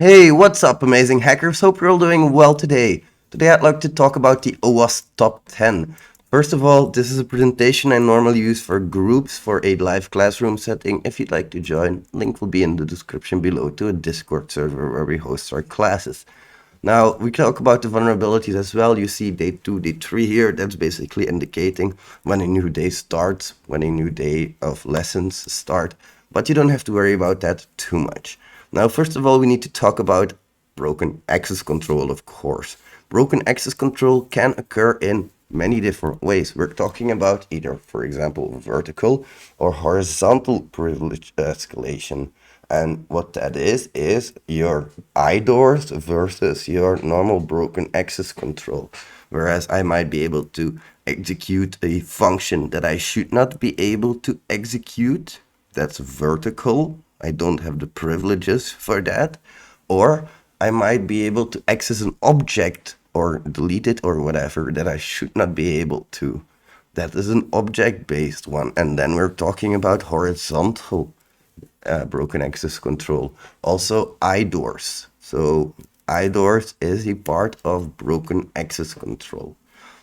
Hey, what's up, amazing hackers? Hope you're all doing well today. Today I'd like to talk about the OWASP Top 10. First of all, this is a presentation I normally use for groups for a live classroom setting. If you'd like to join, link will be in the description below to a Discord server where we host our classes. Now, we talk about the vulnerabilities as well. You see day 2, day 3 here. That's basically indicating when a new day starts, when a new day of lessons start. But you don't have to worry about that too much. Now, first of all, we need to talk about broken access control, of course. Broken access control can occur in many different ways. We're talking about either, for example, vertical or horizontal privilege escalation. And what that is your IDORs versus your normal broken access control. Whereas I might be able to execute a function that I should not be able to execute. That's vertical. I don't have the privileges for that. Or I might be able to access an object or delete it or whatever that I should not be able to. That is an object-based one. And then we're talking about horizontal broken access control. Also IDORs. So IDORs is a part of broken access control.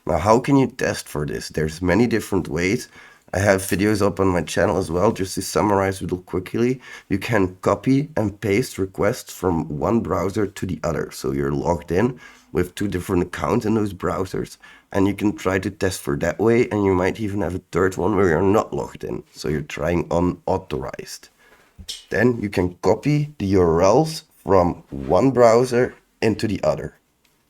Now, how can you test for this? There's many different ways. I have videos up on my channel as well. Just to summarize real quickly, you can copy and paste requests from one browser to the other. So you're logged in with two different accounts in those browsers, and you can try to test for that way. And you might even have a third one where you're not logged in. So you're trying unauthorized. Then you can copy the URLs from one browser into the other.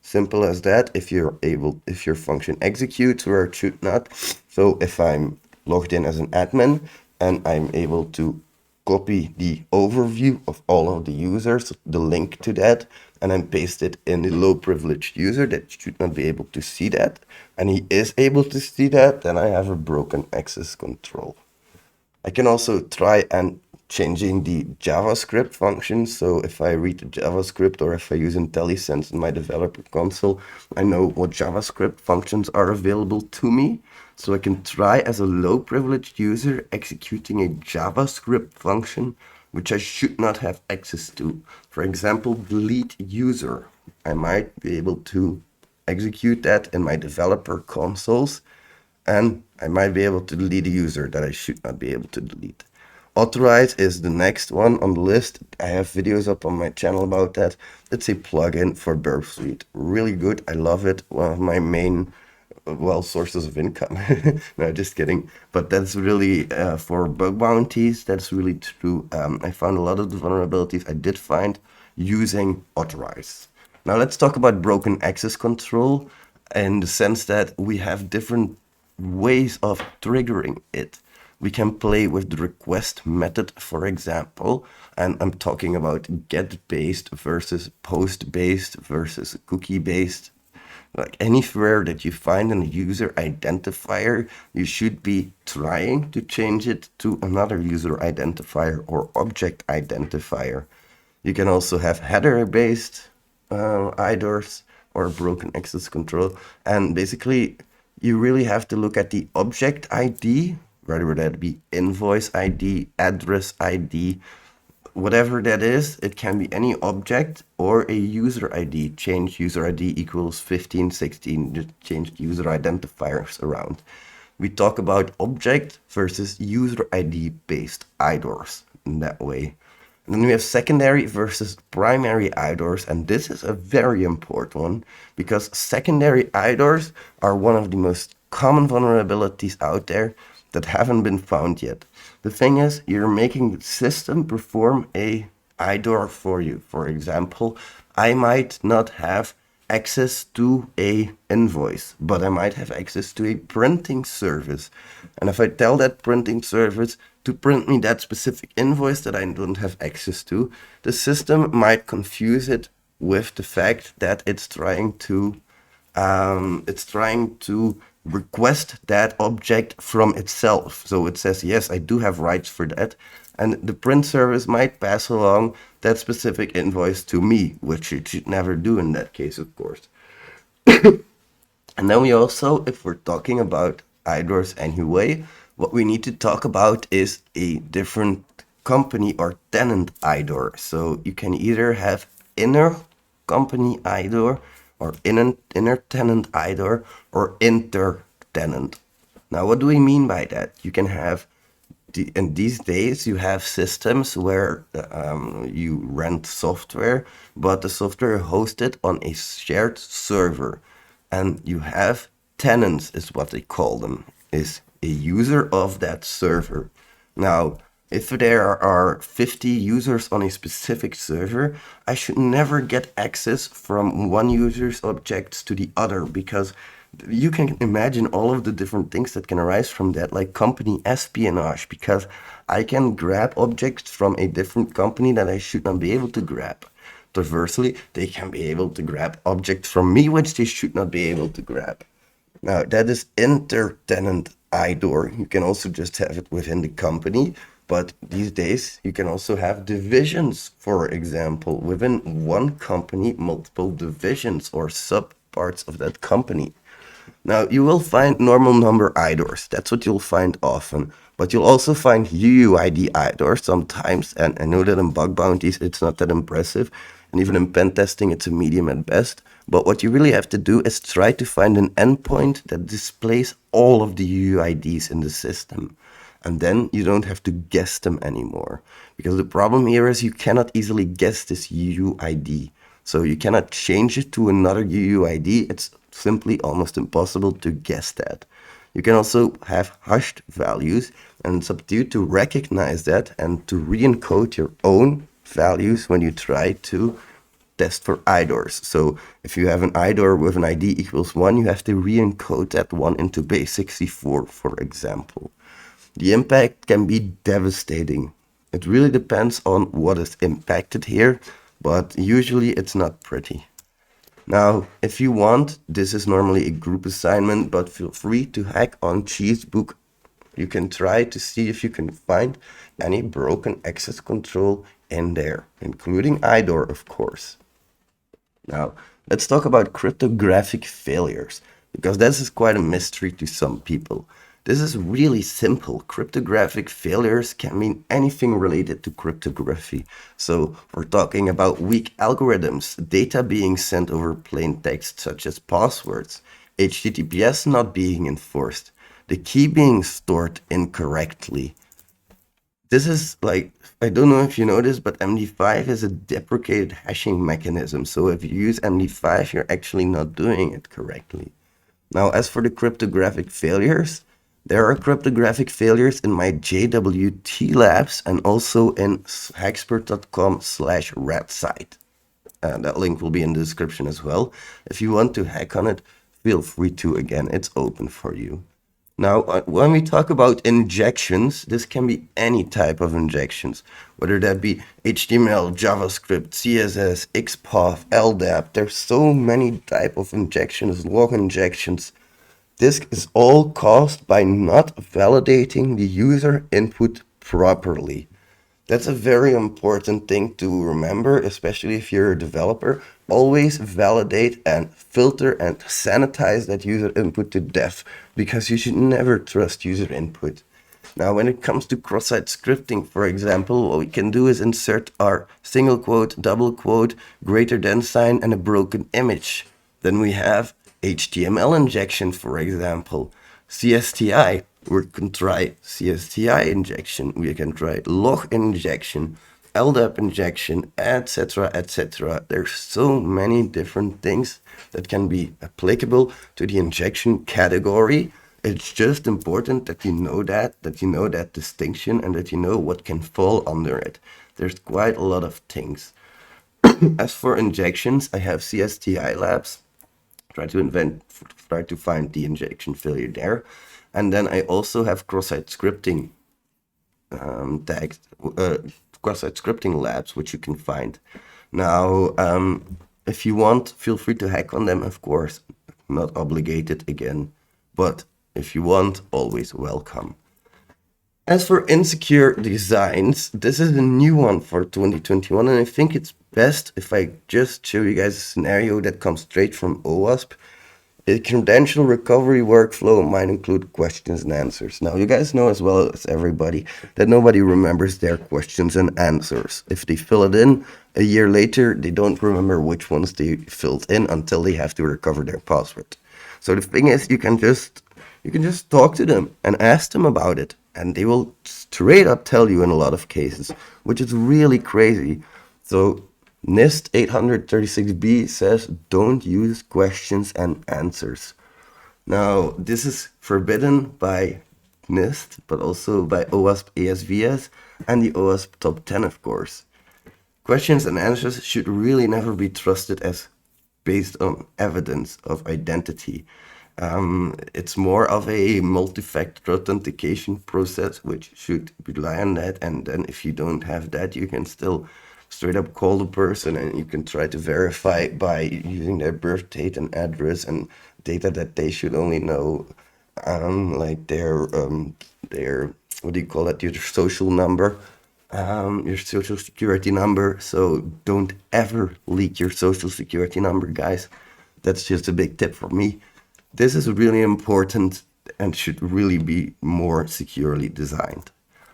Simple as that. If your function executes where it should not. So if I'm logged in as an admin and I'm able to copy the overview of all of the users, the link to that, and then paste it in the low privileged user that should not be able to see that, and he is able to see that, then I have a broken access control. I can also try and changing the JavaScript function. So if I read the JavaScript or if I use IntelliSense in my developer console, I know what JavaScript functions are available to me. So I can try as a low privileged user executing a JavaScript function which I should not have access to. For example, delete user. I might be able to execute that in my developer consoles, and I might be able to delete a user that I should not be able to delete. Authorize is the next one on the list. I have videos up on my channel about that. It's a plugin for Burp Suite. Really good. I love it. One of my main, sources of income. No, just kidding. But that's really for bug bounties. That's really true. I found a lot of the vulnerabilities I did find using Authorize. Now let's talk about broken access control in the sense that we have different ways of triggering it. We can play with the request method, for example, and I'm talking about get-based versus post-based versus cookie-based. Like anywhere that you find a user identifier, you should be trying to change it to another user identifier or object identifier. You can also have header-based IDORs or broken access control, and basically you really have to look at the object ID, whether that be invoice ID, address ID, whatever that is. It can be any object or a user ID. Change user ID equals 15, 16, just change user identifiers around. We talk about object versus user ID based IDORs in that way. And then we have secondary versus primary IDORs, and this is a very important one because secondary IDORs are one of the most common vulnerabilities out there that haven't been found yet. The thing is, you're making the system perform a IDOR for you. For example, I might not have access to a invoice, but I might have access to a printing service. And if I tell that printing service to print me that specific invoice that I don't have access to, the system might confuse it with the fact that it's trying to request that object from itself. So it says, yes, I do have rights for that. And the print service might pass along that specific invoice to me, which it should never do in that case, of course. And then we also, if we're talking about IDORs anyway, what we need to talk about is a different company or tenant IDOR. So you can either have inner company IDOR, or inner tenant IDOR, or inter tenant. Now, what do we mean by that? You can have, in these days, you have systems where you rent software, but the software is hosted on a shared server. And you have tenants, is what they call them, is a user of that server. Now, if there are 50 users on a specific server, I should never get access from one user's objects to the other, because you can imagine all of the different things that can arise from that, like company espionage, because I can grab objects from a different company that I should not be able to grab. Conversely, they can be able to grab objects from me which they should not be able to grab. Now, that is inter-tenant IDOR. You can also just have it within the company, but these days you can also have divisions, for example, within one company, multiple divisions or subparts of that company. Now, you will find normal number IDORs. That's what you'll find often. But you'll also find UUID IDORs sometimes. And I know that in bug bounties, it's not that impressive. And even in pen testing, it's a medium at best. But what you really have to do is try to find an endpoint that displays all of the UUIDs in the system. And then you don't have to guess them anymore. Because the problem here is you cannot easily guess this UUID. So you cannot change it to another UUID. It's simply almost impossible to guess that. You can also have hashed values, and it's up to you to recognize that and to re-encode your own values when you try to test for IDORs. So if you have an IDOR with an ID equals 1, you have to re-encode that 1 into base 64, for example. The impact can be devastating. It really depends on what is impacted here, but usually it's not pretty. Now, if you want, this is normally a group assignment, but feel free to hack on Cheesebook. You can try to see if you can find any broken access control in there, including IDOR, of course. Now, let's talk about cryptographic failures, because this is quite a mystery to some people. This is really simple. Cryptographic failures can mean anything related to cryptography. So we're talking about weak algorithms, data being sent over plain text such as passwords, HTTPS not being enforced, the key being stored incorrectly. This is like, I don't know if you know this, but MD5 is a deprecated hashing mechanism. So if you use MD5, you're actually not doing it correctly. Now, as for the cryptographic failures, there are cryptographic failures in my JWT labs and also in hackspert.com/rat site. That link will be in the description as well. If you want to hack on it, feel free to. Again, it's open for you. Now, when we talk about injections, this can be any type of injections, whether that be HTML, JavaScript, CSS, XPath, LDAP. There's so many type of injections, log injections. This is all caused by not validating the user input properly. That's a very important thing to remember, especially if you're a developer. Always validate and filter and sanitize that user input to death, because you should never trust user input. Now, when it comes to cross-site scripting, for example, what we can do is insert our single quote, double quote, greater than sign, and a broken image. Then we have HTML injection, for example, CSTI. We can try CSTI injection, we can try log injection, LDAP injection, etc., etc. There's so many different things that can be applicable to the injection category. It's just important that you know that distinction, and that you know what can fall under it. There's quite a lot of things. As for injections, I have CSTI labs. Try to find the injection failure there. And then I also have cross-site scripting cross-site scripting labs, which you can find. Now, if you want, feel free to hack on them, of course. Not obligated again, but if you want, always welcome. As for insecure designs, this is a new one for 2021, and I think it's best if I just show you guys a scenario that comes straight from OWASP. A credential recovery workflow might include questions and answers. Now, you guys know as well as everybody that nobody remembers their questions and answers. If they fill it in a year later, they don't remember which ones they filled in until they have to recover their password. So the thing is, you can just talk to them and ask them about it, and they will straight up tell you in a lot of cases, which is really crazy. So NIST 836b says don't use questions and answers. Now, this is forbidden by NIST, but also by OWASP ASVS and the OWASP Top 10, of course. Questions and answers should really never be trusted as based on evidence of identity. It's more of a multi-factor authentication process, which should rely on that. And then if you don't have that, you can still straight up call the person and you can try to verify by using their birth date and address and data that they should only know, like their what do you call that? Your social number, your social security number. So don't ever leak your social security number, guys. That's just a big tip for me. This is really important and should really be more securely designed.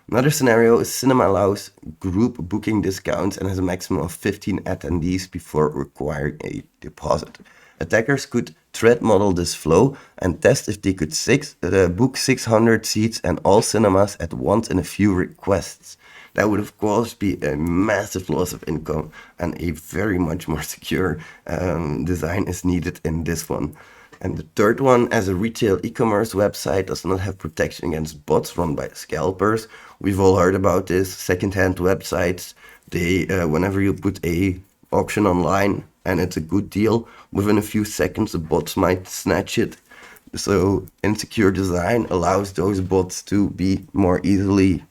Another scenario is cinema allows group booking discounts and has a maximum of 15 attendees before requiring a deposit. Attackers could threat model this flow and test if they could book 600 seats and all cinemas at once in a few requests. That would, of course, be a massive loss of income, and a very much more secure design is needed in this one. And the third one, as a retail e-commerce website does not have protection against bots run by scalpers. We've all heard about this. Second-hand websites, they whenever you put a auction online and it's a good deal, within a few seconds the bots might snatch it. So insecure design allows those bots to be more easily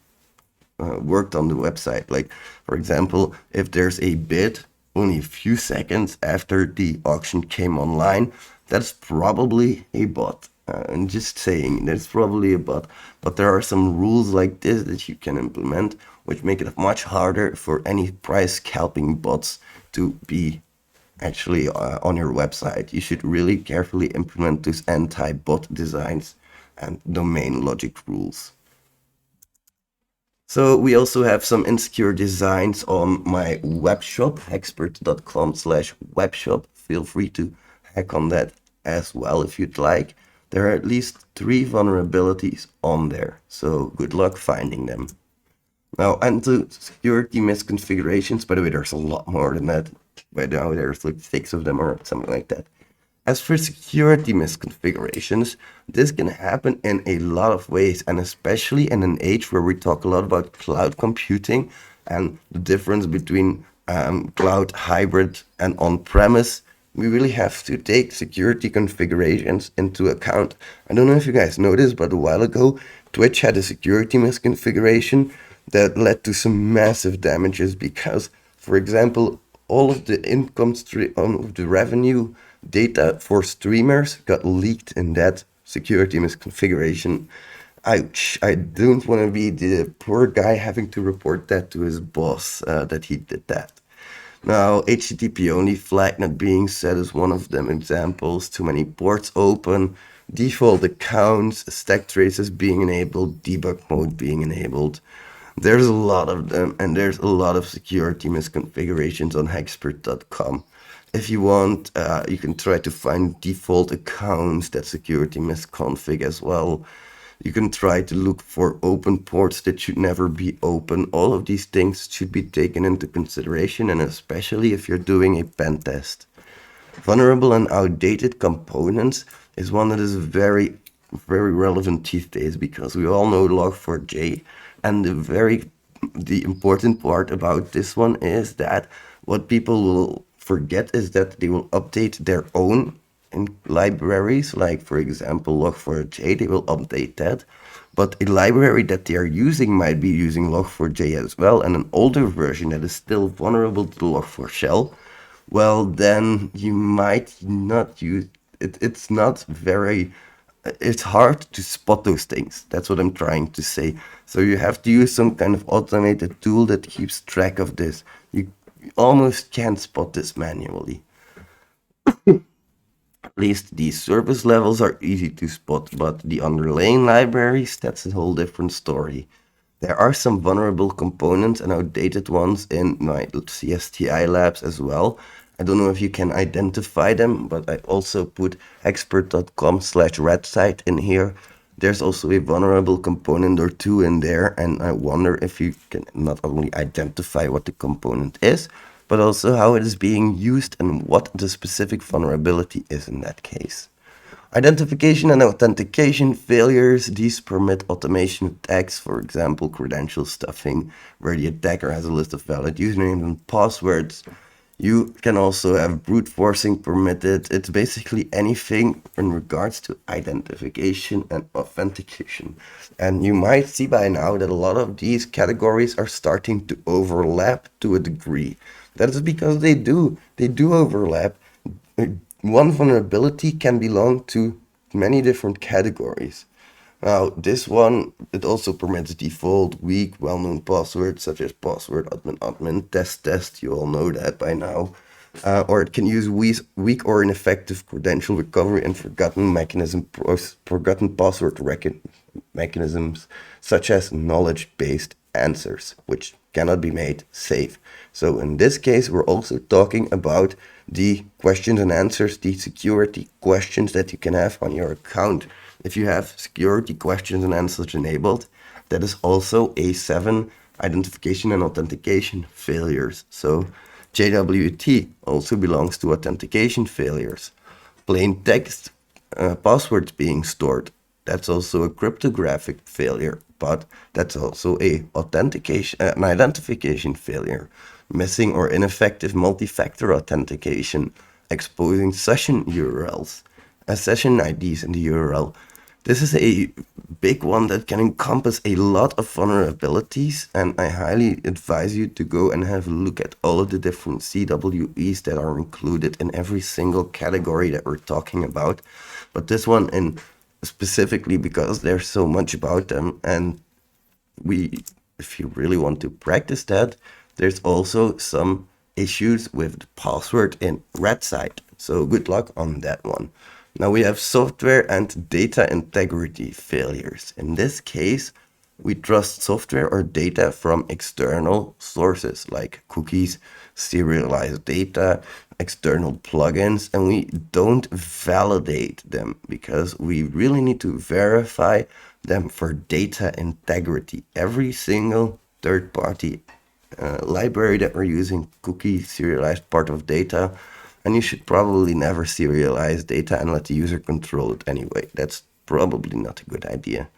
worked on the website. Like, for example, if there's a bid only a few seconds after the auction came online, that's probably a bot. I'm just saying, that's probably a bot. But there are some rules like this that you can implement, which make it much harder for any price scalping bots to be actually on your website. You should really carefully implement those anti-bot designs and domain logic rules. So we also have some insecure designs on my webshop, hexpert.com/webshop. Feel free to hack on that as well if you'd like. There are at least 3 vulnerabilities on there, so good luck finding them. Now, and the security misconfigurations, by the way, there's a lot more than that. By now, there's like 6 of them or something like that. As for security misconfigurations, this can happen in a lot of ways, and especially in an age where we talk a lot about cloud computing and the difference between cloud, hybrid, and on-premise. We really have to take security configurations into account. I don't know if you guys noticed, but a while ago, Twitch had a security misconfiguration that led to some massive damages because, for example, all of the income stream, of the revenue data for streamers got leaked in that security misconfiguration. Ouch, I don't want to be the poor guy having to report that to his boss that he did that. Now, HTTP only flag not being set is one of them examples. Too many ports open, default accounts, stack traces being enabled, debug mode being enabled. There's a lot of them, and there's a lot of security misconfigurations on hexpert.com. If you want, you can try to find default accounts that security misconfig as well. You can try to look for open ports that should never be open. All of these things should be taken into consideration, and especially if you're doing a pen test. Vulnerable and outdated components is one that is very, very relevant these days because we all know log4j, and the important part about this one is that what people will forget is that they will update their own in libraries, like for example log4j, they will update that, but a library that they are using might be using log4j as well, and an older version that is still vulnerable to the log4 shell, well then you might not use it. It's hard to spot those things. That's what I'm trying to say. So you have to use some kind of automated tool that keeps track of this. You almost can't spot this manually. At least the service levels are easy to spot, but the underlying libraries, that's a whole different story. There are some vulnerable components and outdated ones in my CSTI labs as well. I don't know if you can identify them, but I also put expert.com/redsite in here. There's also a vulnerable component or two in there, and I wonder if you can not only identify what the component is, but also how it is being used and what the specific vulnerability is in that case. Identification and authentication failures, these permit automation attacks, for example, credential stuffing, where the attacker has a list of valid usernames and passwords. You can also have brute forcing permitted. It's basically anything in regards to identification and authentication. And you might see by now that a lot of these categories are starting to overlap to a degree. That is because they do overlap. One vulnerability can belong to many different categories. Now, this one, it also permits default, weak, well-known passwords such as password admin, test, you all know that by now. Or it can use weak or ineffective credential recovery and forgotten password mechanisms such as knowledge-based answers, which cannot be made safe. So in this case, we're also talking about the questions and answers, the security questions that you can have on your account. If you have security questions and answers enabled, that is also A7 identification and authentication failures. So JWT also belongs to authentication failures. Plain text passwords being stored, that's also a cryptographic failure, but that's also an identification failure. Missing or ineffective multi-factor authentication, exposing session URLs, session IDs in the URL. This is a big one that can encompass a lot of vulnerabilities, and I highly advise you to go and have a look at all of the different CWEs that are included in every single category that we're talking about. But this one in specifically because there's so much about them, and if you really want to practice that, there's also some issues with the password in RedSite. So good luck on that one. Now we have software and data integrity failures. In this case, we trust software or data from external sources like cookies, serialized data, external plugins, and we don't validate them because we really need to verify them for data integrity. Every single third-party library that we're using, cookie, serialized part of data, and you should probably never serialize data and let the user control it anyway. That's probably not a good idea.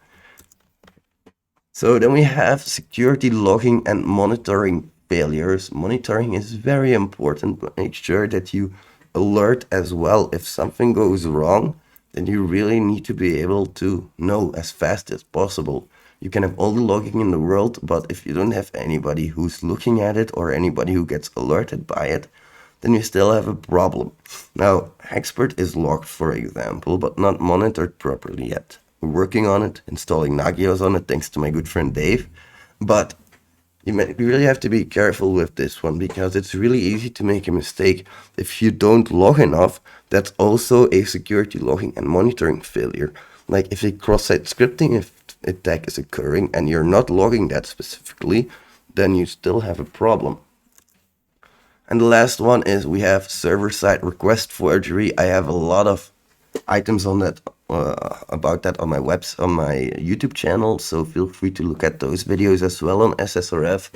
So then we have security logging and monitoring failures. Monitoring is very important, but make sure that you alert as well. If something goes wrong, then you really need to be able to know as fast as possible. You can have all the logging in the world, but if you don't have anybody who's looking at it or anybody who gets alerted by it, then you still have a problem. Now, Expert is logged, for example, but not monitored properly yet. We're working on it, installing Nagios on it, thanks to my good friend Dave. But you really have to be careful with this one because it's really easy to make a mistake. If you don't log enough, that's also a security logging and monitoring failure. Like if a cross-site scripting attack is occurring and you're not logging that specifically, then you still have a problem. And the last one is we have server-side request forgery. I have a lot of items on that about that on my YouTube channel, so feel free to look at those videos as well on SSRF.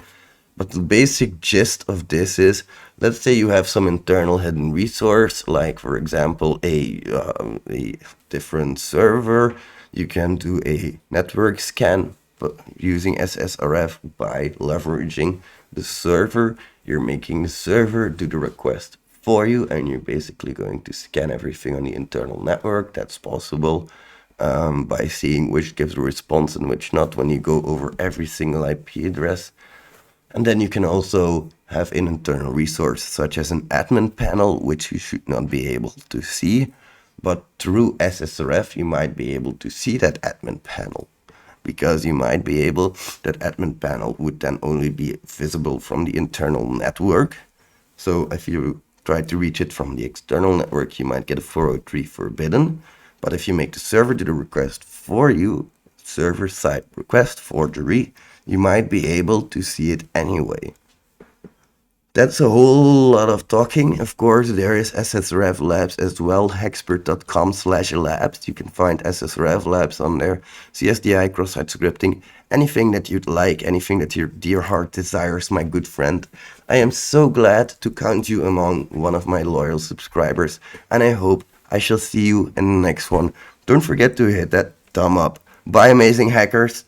But the basic gist of this is, let's say you have some internal hidden resource, like for example a different server. You can do a network scan but using SSRF by leveraging the server. You're making the server do the request for you, and you're basically going to scan everything on the internal network. That's possible by seeing which gives a response and which not when you go over every single IP address. And then you can also have an internal resource such as an admin panel, which you should not be able to see. But through SSRF, you might be able to see that admin panel, because you might be able, that admin panel would then only be visible from the internal network. So if you try to reach it from the external network, you might get a 403 forbidden. But if you make the server do the request for you, server-side request forgery, you might be able to see it anyway. That's a whole lot of talking. Of course, there is SSRev Labs as well, hexpert.com/labs. You can find SSRev Labs on there, CSDI, cross-site scripting, anything that you'd like, anything that your dear heart desires, my good friend. I am so glad to count you among one of my loyal subscribers, and I hope I shall see you in the next one. Don't forget to hit that thumb up. Bye, amazing hackers.